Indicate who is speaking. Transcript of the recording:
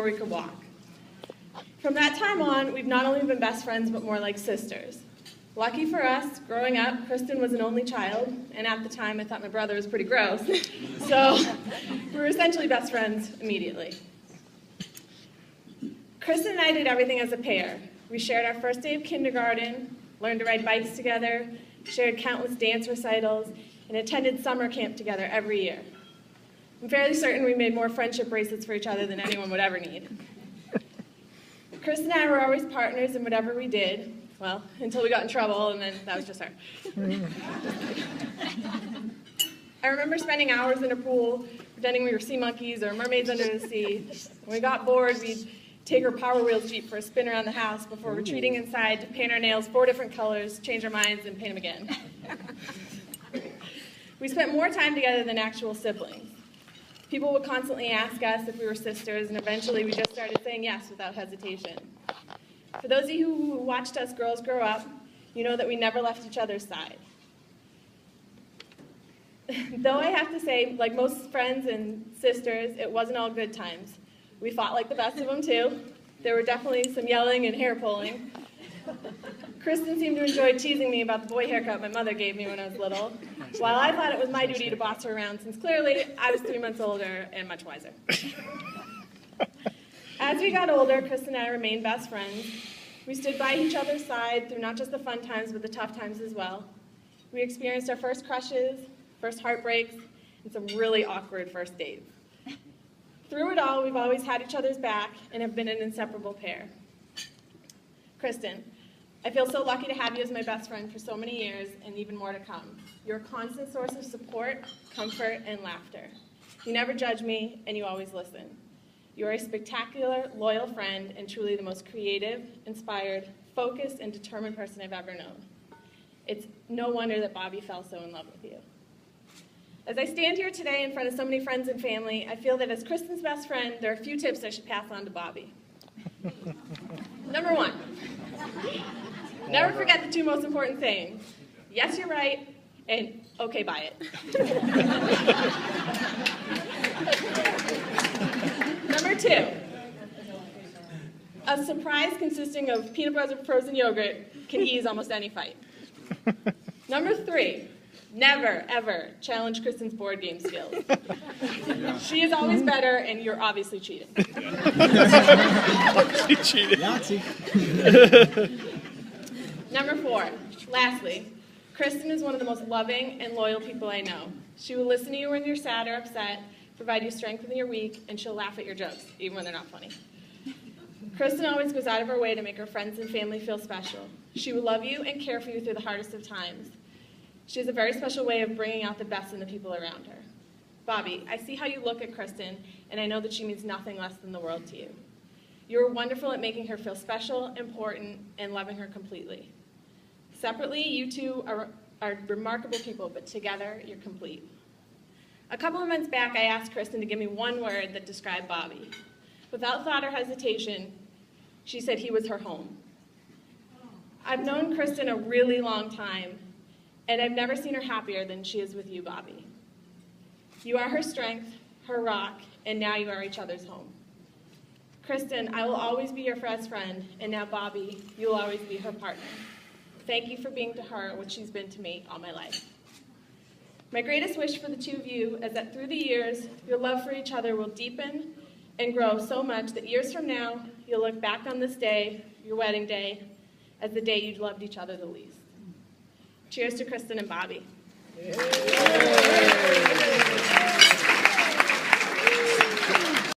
Speaker 1: we could walk. From that time on, we've not only been best friends, but more like sisters. Lucky for us, growing up, Kristen was an only child, and at the time I thought my brother was pretty gross. So we were essentially best friends immediately. Kristen and I did everything as a pair. We shared our first day of kindergarten, learned to ride bikes together, shared countless dance recitals, and attended summer camp together every year. I'm fairly certain we made more friendship bracelets for each other than anyone would ever need. Kristen and I were always partners in whatever we did. Well, until we got in trouble, and then that was just her. I remember spending hours in a pool, pretending we were sea monkeys or mermaids under the sea. When we got bored, we'd take our Power Wheels Jeep for a spin around the house before retreating inside to paint our nails 4 different colors, change our minds, and paint them again. We spent more time together than actual siblings. People would constantly ask us if we were sisters, and eventually we just started saying yes without hesitation. For those of you who watched us girls grow up, you know that we never left each other's side. Though I have to say, like most friends and sisters, it wasn't all good times. We fought like the best of them too. There were definitely some yelling and hair pulling. Kristen seemed to enjoy teasing me about the boy haircut my mother gave me when I was little, while I thought it was my duty to boss her around since clearly I was 3 months older and much wiser. As we got older, Kristen and I remained best friends. We stood by each other's side through not just the fun times, but the tough times as well. We experienced our first crushes, first heartbreaks, and some really awkward first dates. Through it all, we've always had each other's back and have been an inseparable pair. Kristen, I feel so lucky to have you as my best friend for so many years and even more to come. You're a constant source of support, comfort, and laughter. You never judge me, and you always listen. You're a spectacular, loyal friend and truly the most creative, inspired, focused, and determined person I've ever known. It's no wonder that Bobby fell so in love with you. As I stand here today in front of so many friends and family, I feel that as Kristen's best friend, there are a few tips I should pass on to Bobby. Number 1, never forget the 2 most important things. Yes, you're right, and okay, buy it. Number 2, a surprise consisting of peanut butter frozen yogurt can ease almost any fight. Number 3, never, ever challenge Kristen's board game skills. She is always better, and you're obviously cheating.
Speaker 2: She cheated.
Speaker 1: Number 4, lastly, Kristen is one of the most loving and loyal people I know. She will listen to you when you're sad or upset, provide you strength when you're weak, and she'll laugh at your jokes, even when they're not funny. Kristen always goes out of her way to make her friends and family feel special. She will love you and care for you through the hardest of times. She has a very special way of bringing out the best in the people around her. Bobby, I see how you look at Kristen, and I know that she means nothing less than the world to you. You're wonderful at making her feel special, important, and loving her completely. Separately, you two are remarkable people, but together, you're complete. A couple of months back, I asked Kristen to give me one word that described Bobby. Without thought or hesitation, she said he was her home. I've known Kristen a really long time, and I've never seen her happier than she is with you, Bobby. You are her strength, her rock, and now you are each other's home. Kristen, I will always be your best friend, and now Bobby, you will always be her partner. Thank you for being to her what she's been to me all my life. My greatest wish for the 2 of you is that through the years, your love for each other will deepen and grow so much that years from now, you'll look back on this day, your wedding day, as the day you loved each other the least. Cheers to Kristen and Bobby. Yeah.